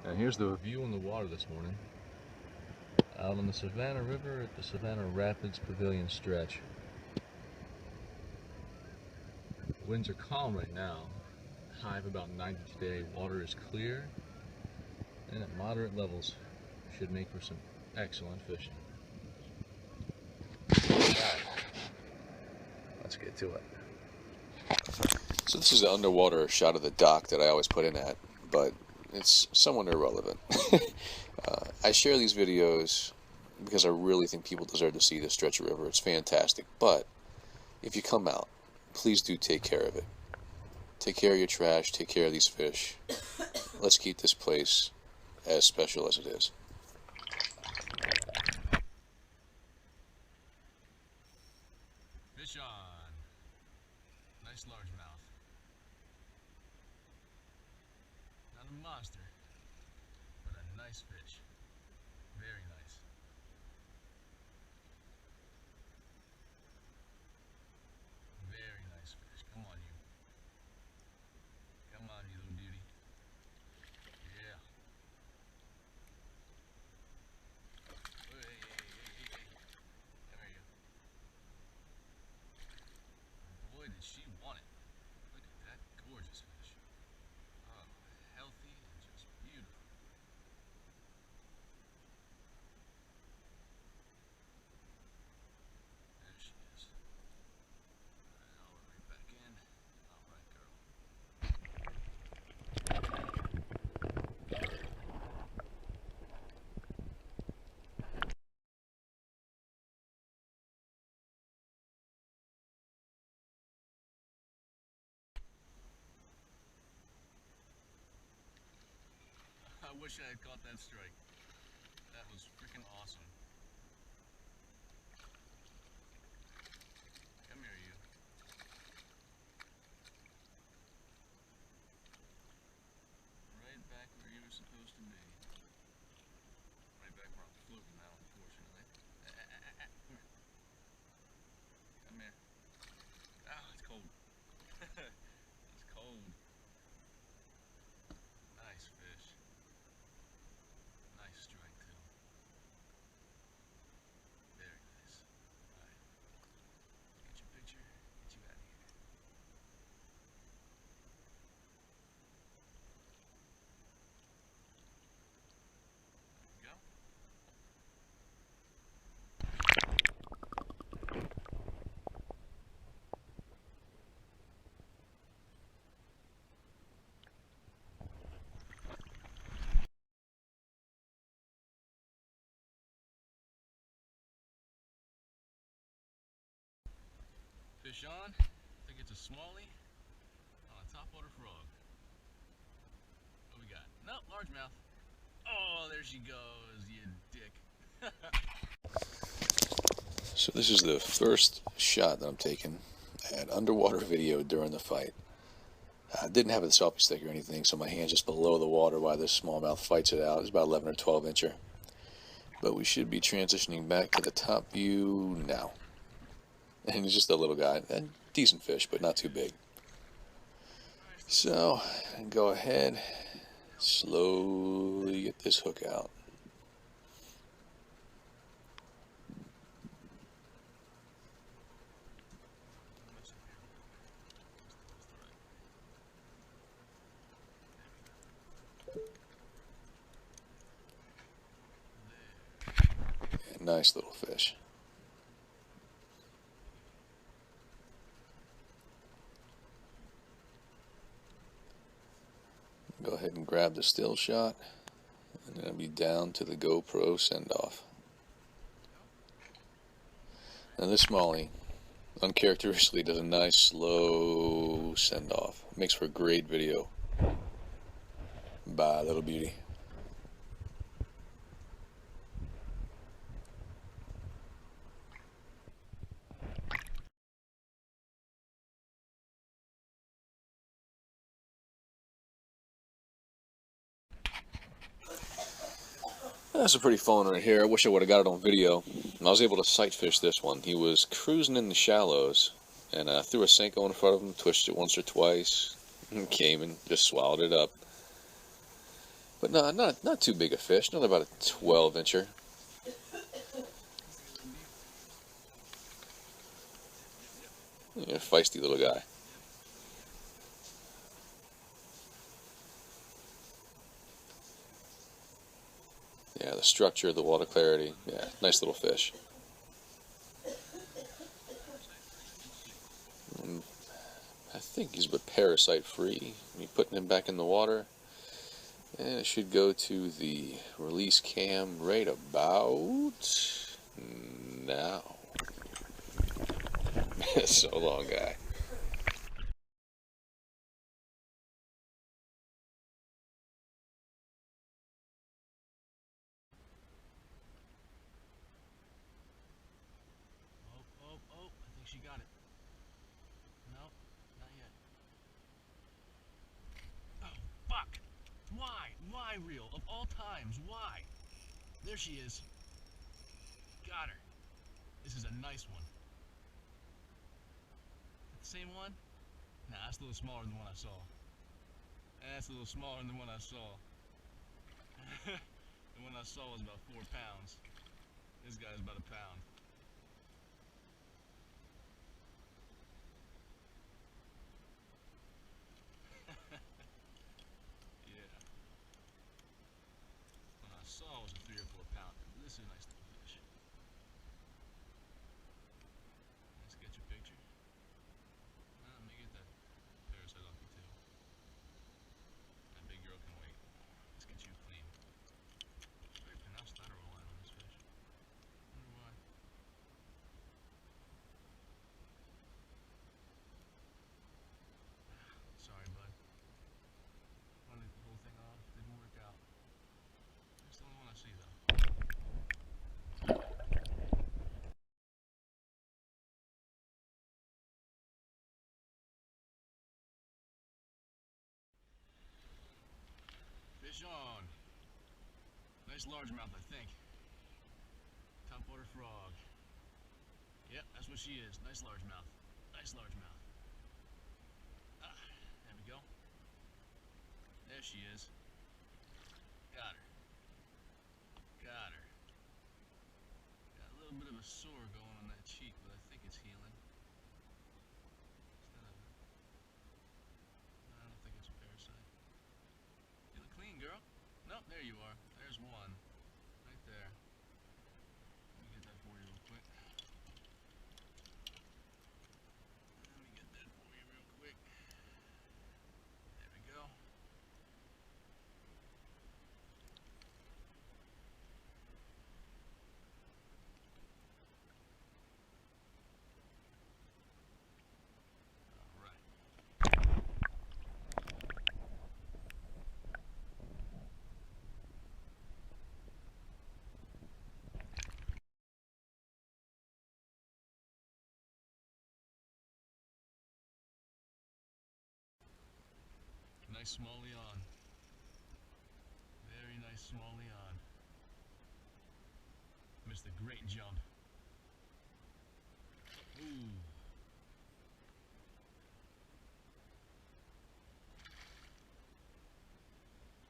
And here's the view in the water this morning. Out on the Savannah River at the Savannah Rapids Pavilion stretch. Winds are calm right now. High of about 90 today. Water is clear and at moderate levels. Should make for some excellent fishing. Alright, let's get to it. So this is an underwater shot of the dock that I always put in at, but it's somewhat irrelevant. I share these videos because I really think people deserve to see this stretch of river. It's fantastic, but if you come out, please do take care of it. Take care of your trash, take care of these fish. Let's keep this place as special as it is. Fish on. Nice largemouth. Not a monster, but a nice fish. Very nice. Very nice fish. Come on, you. Come on, you little beauty. Yeah. Hey. Come here, you. Boy, did she want it. Look at that gorgeous fish. Oh, healthy and just beautiful. There she is. I'll run right back in. All right, girl. I wish I had caught that strike. That was freaking awesome. Come here, you. Right back where you were supposed to be. Right back where I'm floating now, unfortunately. Come here. Come here. Ah, it's cold. It's cold. Nice fish. Nice strike, too. Very nice. Alright. Get your picture. Get you out of here. There we go. Fish on. I think it's a smallie on a topwater frog. What we got? Nope, largemouth. Oh, there she goes, you dick. So this is the first shot that I'm taking at underwater video during the fight. I didn't have a selfie stick or anything, so my hand's just below the water while this smallmouth fights it out. It's about 11 or 12 incher. But we should be transitioning back to the top view now. And he's just a little guy. A decent fish, but not too big. So, go ahead, slowly get this hook out. Nice little fish. Go ahead and grab the still shot, and then I'll be down to the GoPro send-off. Now this smallie, uncharacteristically, does a nice slow send-off. Makes for a great video. Bye, little beauty. That's a pretty fun one right here. I wish I would have got it on video. I was able to sight fish this one. He was cruising in the shallows, and I threw a Senko in front of him, twisted it once or twice, and came and just swallowed it up. But no, not too big a fish. Not about a 12-incher. Yeah, feisty little guy. Yeah, the structure, the water clarity. Yeah, nice little fish. And I think he's but parasite free. You're putting him back in the water. And it should go to the release cam right about now. So long, guy. Oh, I think she got it. No, not yet. Oh, fuck! Why? Why, reel? Of all times, why? There she is. Got her. This is a nice one. The same one? Nah, that's a little smaller than the one I saw. That's a little smaller than the one I saw. The one I saw was about 4 pounds. This guy's about a pound. Yeah. When I saw it was a 3 or 4 pounder. This is a nice little fish. Let's get your picture. Let me get that parasite off you too. That big girl can wait. Let's get you clean. Very pronounced lateral line on this fish. Wonder why. Sorry, bud. Wanted to get the whole thing off. Didn't work out. That's the only one I see, though. Fish on. Nice largemouth, I think. Topwater frog. Yep, that's what she is. Nice largemouth. Nice largemouth. Ah, there we go. There she is. Got her. Got her. Got a little bit of a sore going on that cheek, but I think it's healing. I don't think it's a parasite. You look clean, girl. Nope, there you are. There's one. Right there. Let me get that for you real quick. There we go. Alright. Nice smallie on. Very nice smallie on. Missed a great jump. Ooh.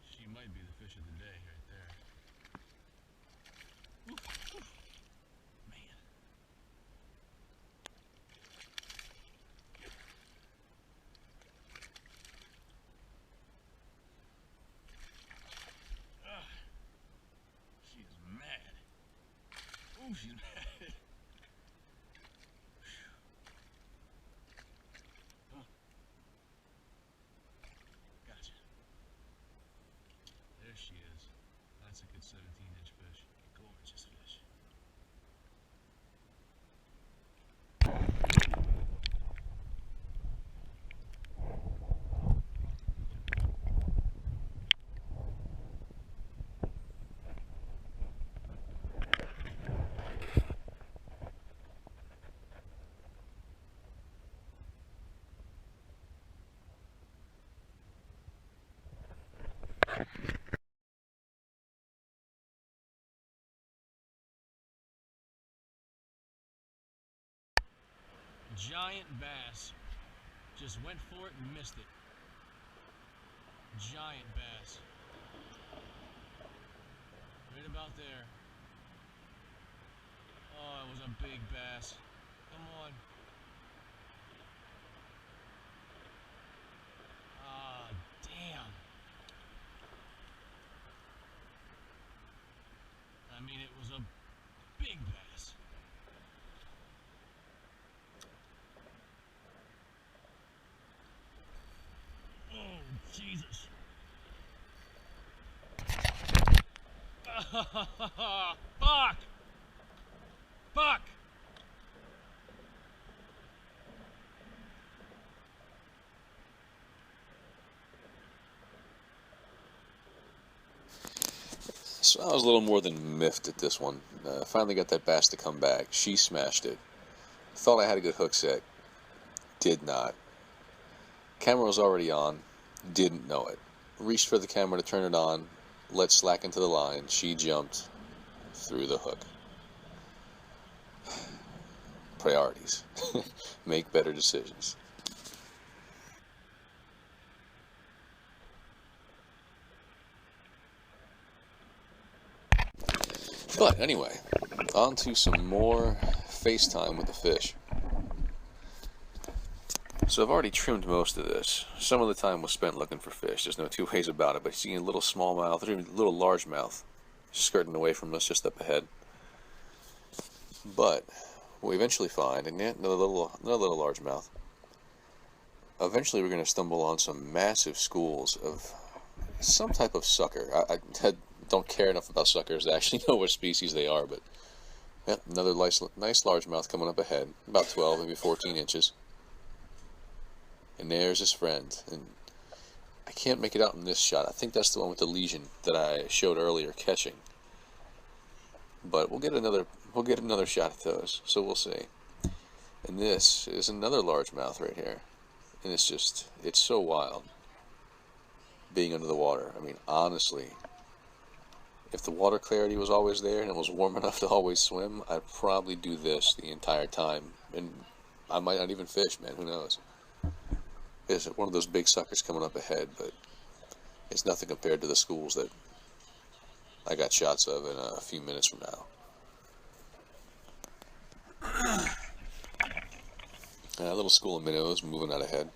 She might be the fish of the day right there. Oof, oof. Man. She is mad. Ooh, she's mad. Oh. Gotcha. There she is. That's a good 17-inch fish. Gorgeous fish. Giant bass. Just went for it and missed it. Giant bass. out there. Oh, it was a big bass. Come on. Ah, damn. I mean, it was a big bass. Oh, Jesus. Fuck! Fuck! So I was a little more than miffed at this one. Finally got that bass to come back. She smashed it. Thought I had a good hook set. Did not. Camera was already on. Didn't know it. Reached for the camera to turn it on. Let slack into the line. She jumped through the hook. Priorities. Make better decisions. But anyway, on to some more FaceTime with the fish. So I've already trimmed most of this. Some of the time was spent looking for fish. There's no two ways about it. But seeing a little smallmouth, or even a little largemouth, skirting away from us just up ahead. But what we eventually find, and another little largemouth. Eventually, we're going to stumble on some massive schools of some type of sucker. I don't care enough about suckers to actually know what species they are, but yep, another nice largemouth coming up ahead, about 12, maybe 14 inches. And there's his friend, and I can't make it out in this shot. I think that's the one with the lesion that I showed earlier catching. But we'll get another shot at those, so we'll see. And this is another largemouth right here, and it's so wild being under the water. I mean, honestly, if the water clarity was always there and it was warm enough to always swim, I'd probably do this the entire time, and I might not even fish, man. Who knows? It's one of those big suckers coming up ahead, but it's nothing compared to the schools that I got shots of in a few minutes from now. A little school of minnows moving out ahead.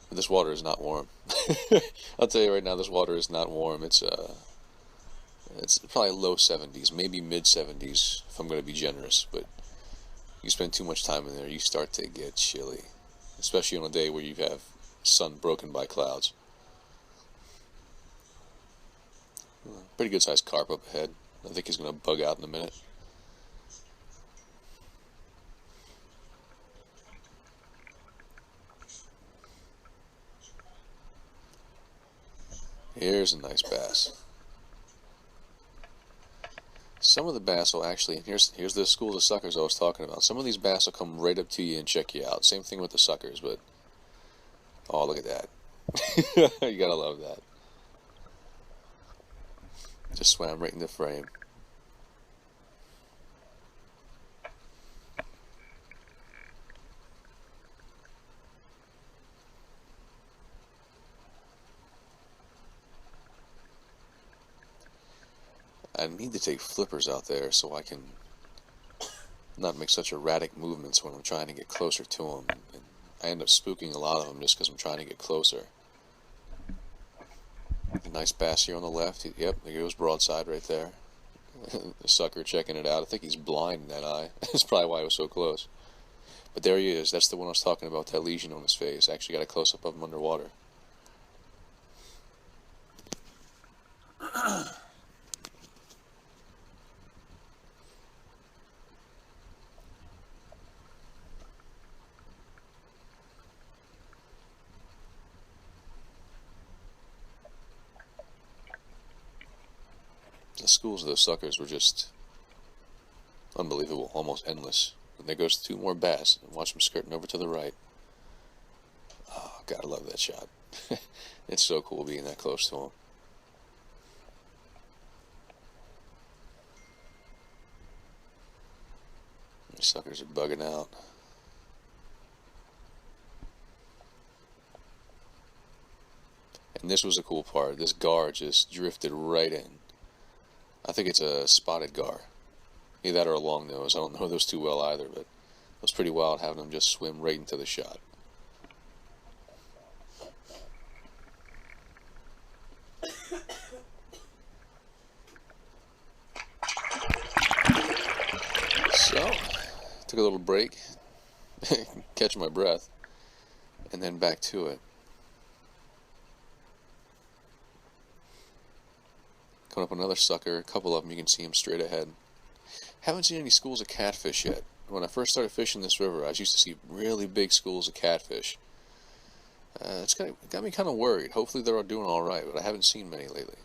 But this water is not warm. I'll tell you right now, this water is not warm. It's probably low 70s, maybe mid 70s if I'm going to be generous. But you spend too much time in there, you start to get chilly, especially on a day where you have sun broken by clouds. Pretty good sized carp up ahead. I think he's going to bug out in a minute. Here's a nice bass. Some of the bass will actually, here's the school of suckers I was talking about. Some of these bass will come right up to you and check you out. Same thing with the suckers, but oh, look at that. You gotta love that. Just swam right in the frame. I need to take flippers out there so I can not make such erratic movements when I'm trying to get closer to them. And I end up spooking a lot of them just because I'm trying to get closer. A nice bass here on the left. Yep, there goes broadside right there. The sucker checking it out. I think he's blind in that eye. That's probably why I was so close. But there he is. That's the one I was talking about, that lesion on his face. I actually got a close-up of him underwater. The schools of those suckers were just unbelievable, almost endless. And there goes two more bass. Watch them skirting over to the right. Oh, gotta love that shot. It's so cool being that close to them. These suckers are bugging out. And this was the cool part. This gar just drifted right in. I think it's a spotted gar. Either that or a long nose. I don't know those too well either, but it was pretty wild having them just swim right into the shot. So, took a little break, catch my breath, and then back to it. Coming up another sucker, a couple of them, you can see them straight ahead. Haven't seen any schools of catfish yet. When I first started fishing this river, I used to see really big schools of catfish. It's got me kind of worried. Hopefully they're all doing all right, but I haven't seen many lately.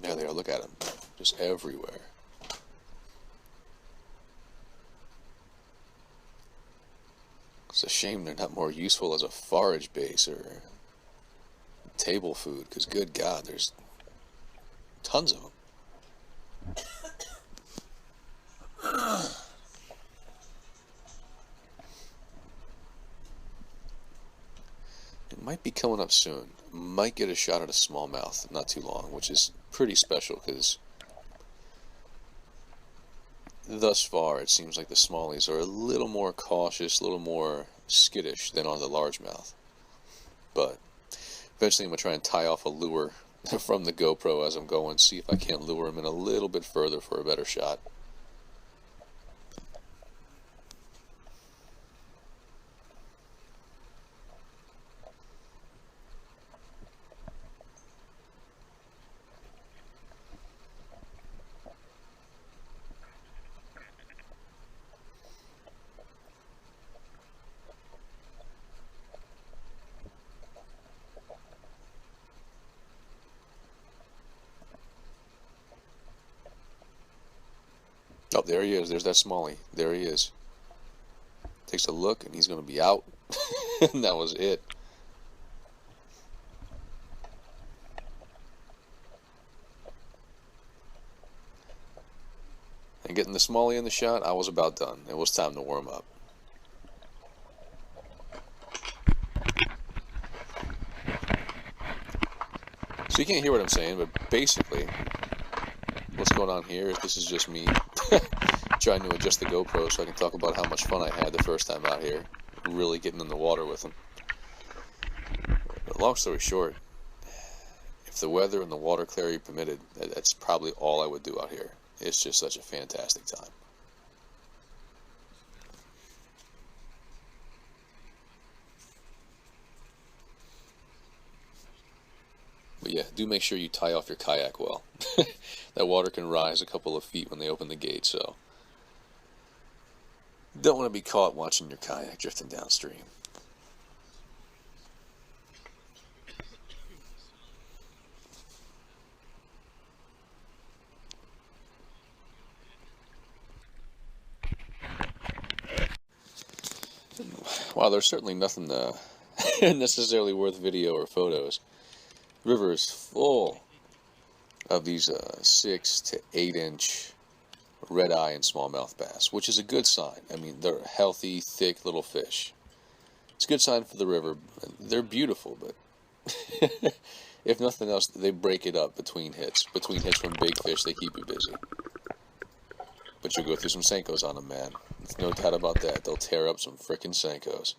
There they are, look at them. Just everywhere. It's a shame they're not more useful as a forage base or table food, because good God, there's tons of them. It might be coming up soon. Might get a shot at a smallmouth not too long, which is pretty special because thus far it seems like the smallies are a little more cautious, a little more skittish than on the largemouth. But eventually I'm going to try and tie off a lure from the GoPro as I'm going, see if I can't lure him in a little bit further for a better shot. Oh, there he is. There's that smallie. There he is. Takes a look, and he's going to be out. And that was it. And getting the smallie in the shot, I was about done. It was time to warm up. So you can't hear what I'm saying, but basically what's going on here is this is just me trying to adjust the GoPro so I can talk about how much fun I had the first time out here, really getting in the water with them. But long story short, if the weather and the water clarity permitted, that's probably all I would do out here. It's just such a fantastic time. But yeah, do make sure you tie off your kayak well. That water can rise a couple of feet when they open the gate, so don't want to be caught watching your kayak drifting downstream. While there's certainly nothing necessarily worth video or photos, the river is full of these 6 to 8 inch redeye and smallmouth bass, which is a good sign. I mean, they're healthy, thick little fish. It's a good sign for the river. They're beautiful, but if nothing else, they break it up between hits. Between hits from big fish, they keep you busy. But you'll go through some Senkos on them, man. There's no doubt about that. They'll tear up some frickin' Senkos.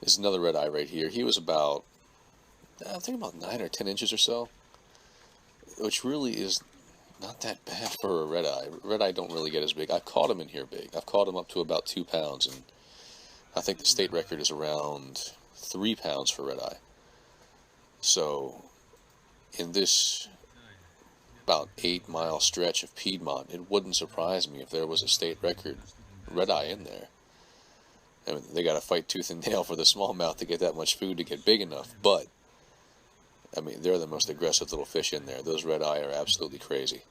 There's another redeye right here. He was about, I think about 9 or 10 inches or so, which really is not that bad for a redeye. Redeye don't really get as big. I've caught him in here big. I've caught him up to about 2 pounds, and I think the state record is around 3 pounds for redeye. So in this about 8-mile stretch of Piedmont, it wouldn't surprise me if there was a state record redeye in there. I mean, they got to fight tooth and nail for the smallmouth to get that much food to get big enough, but I mean, they're the most aggressive little fish in there. Those redeye are absolutely crazy.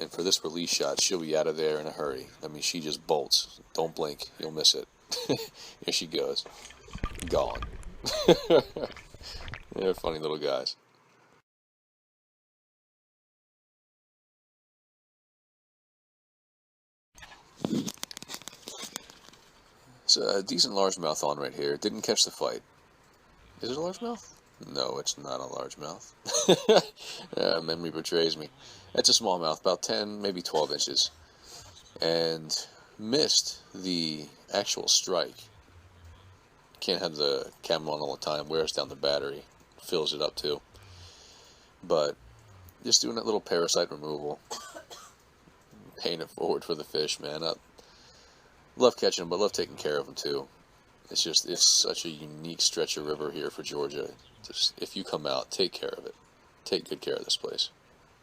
And for this release shot, she'll be out of there in a hurry. I mean, she just bolts. Don't blink, you'll miss it. Here she goes. Gone. They're funny little guys. It's a decent largemouth on right here. Didn't catch the fight. Is it a largemouth? No, it's not a largemouth. Memory betrays me. It's a smallmouth, about 10, maybe 12 inches. And missed the actual strike. Can't have the camera on all the time. Wears down the battery. Fills it up too. But just doing that little parasite removal. Paying it forward for the fish, man. I love catching them, but love taking care of them too. It's such a unique stretch of river here for Georgia. Just, if you come out, take care of it. Take good care of this place.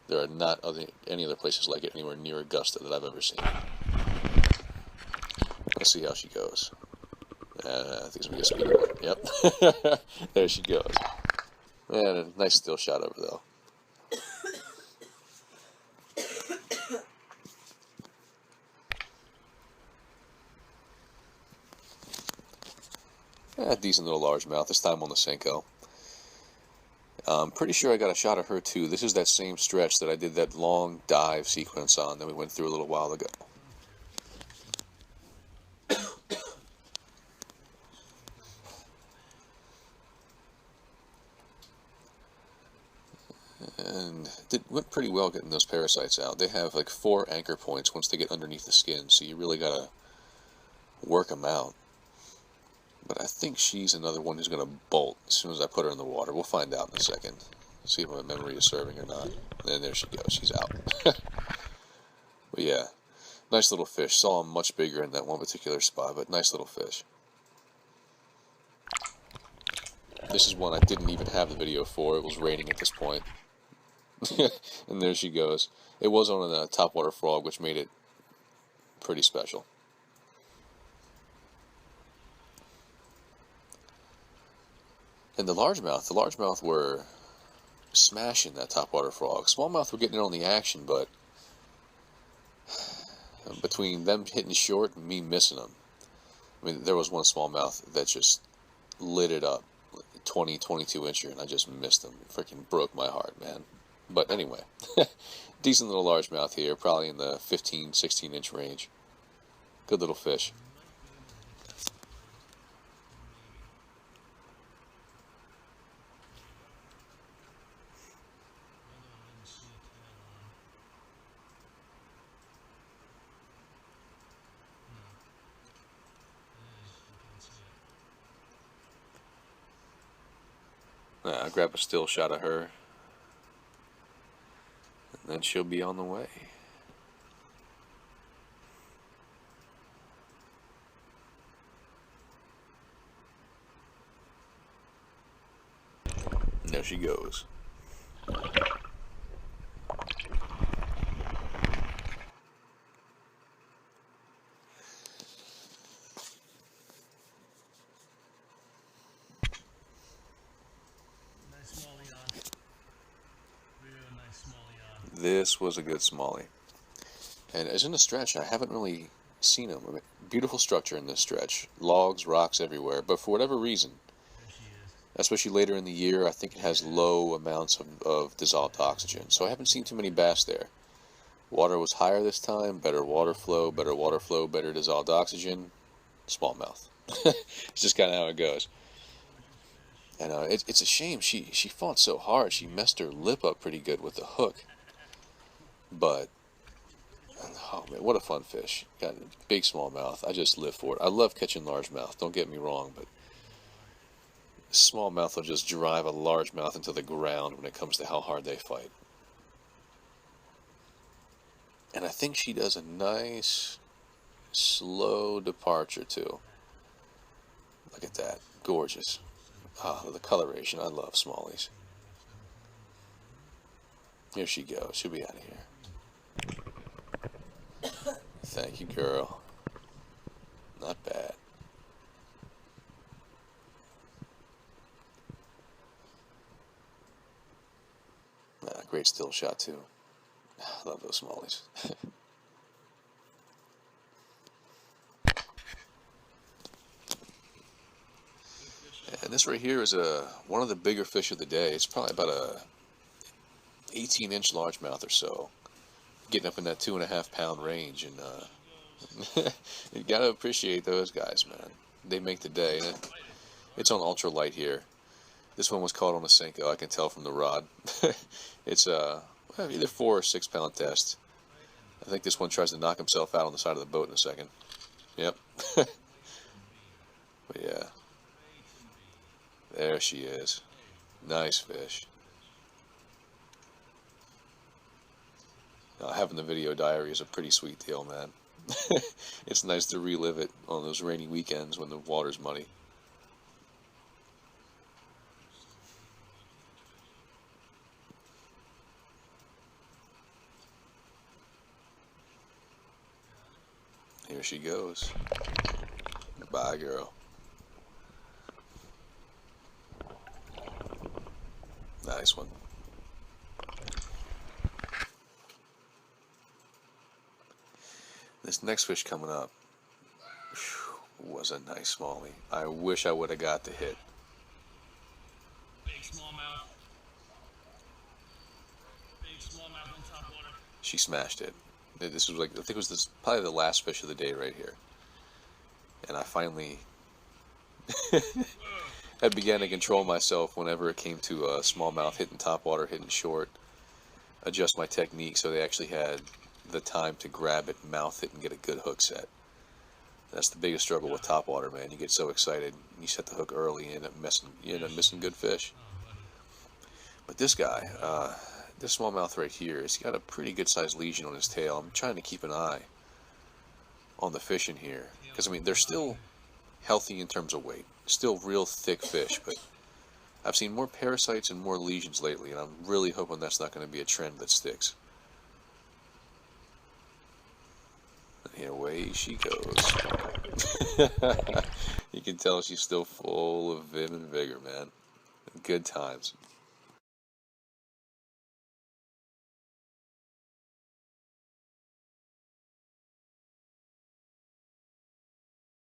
There are not any other places like it anywhere near Augusta that I've ever seen. Let's see how she goes. I think it's going to be a speedy one. Yep. There she goes. And a nice still shot over, though. Decent little largemouth, this time on the Senko. I'm pretty sure I got a shot of her too. This is that same stretch that I did that long dive sequence on that we went through a little while ago. And it went pretty well getting those parasites out. They have like 4 anchor points once they get underneath the skin, so you really gotta work them out. But I think she's another one who's going to bolt as soon as I put her in the water. We'll find out in a second. See if my memory is serving or not. And there she goes. She's out. But yeah, nice little fish. Saw him much bigger in that one particular spot, but nice little fish. This is one I didn't even have the video for. It was raining at this point. And there she goes. It was on a topwater frog, which made it pretty special. And the largemouth were smashing that topwater frog. Smallmouth were getting in on the action, but between them hitting short and me missing them, I mean, there was one smallmouth that just lit it up, 20, 22 incher, and I just missed them. Freaking broke my heart, man. But anyway, decent little largemouth here, probably in the 15, 16 inch range. Good little fish. I'll grab a still shot of her, and then she'll be on the way. And there she goes. This was a good smallie. And as in the stretch, I haven't really seen them. I mean, beautiful structure in this stretch. Logs, rocks everywhere. But for whatever reason, especially later in the year, I think it has low amounts of dissolved oxygen. So I haven't seen too many bass there. Water was higher this time. Better water flow, better dissolved oxygen. Smallmouth. It's just kind of how it goes. And it's a shame. She fought so hard. She messed her lip up pretty good with the hook. But, oh man, what a fun fish. Got a big smallmouth. I just live for it. I love catching largemouth, don't get me wrong, but smallmouth will just drive a largemouth into the ground when it comes to how hard they fight. And I think she does a nice, slow departure too. Look at that. Gorgeous. Ah, the coloration. I love smallies. Here she goes. She'll be out of here. Thank you, girl. Not bad. Great still shot, too. I love those smallies. And this right here is one of the bigger fish of the day. It's probably about a 18-inch largemouth or so, getting up in that 2.5 pound range. And you gotta appreciate those guys, man. They make the day. And it's on ultra light here. This one was caught on a Senko, I can tell from the rod. It's either 4 or 6 pound test. I think this one tries to knock himself out on the side of the boat in a second. Yep. But yeah. There she is. Nice fish. Now, having the video diary is a pretty sweet deal, man. It's nice to relive it on those rainy weekends when the water's muddy. Here she goes. Bye, girl. Nice one. This next fish coming up was a nice smallie. I wish I would have got the hit. Big smallmouth. Big smallmouth on top water. She smashed it. This was like, I think it was probably the last fish of the day right here. And I finally I began to control myself whenever it came to smallmouth hitting top water, hitting short, adjust my technique so they actually had the time to grab it, mouth it, and get a good hook set. That's the biggest struggle with top water, man. You get so excited, you set the hook early, and you end up missing good fish. But this guy, this smallmouth right here, he's got a pretty good sized lesion on his tail. I'm trying to keep an eye on the fish in here, because I mean they're still healthy in terms of weight, still real thick fish, but I've seen more parasites and more lesions lately, and I'm really hoping that's not going to be a trend that sticks. And here away she goes. You can tell she's still full of vim and vigor, man. Good times.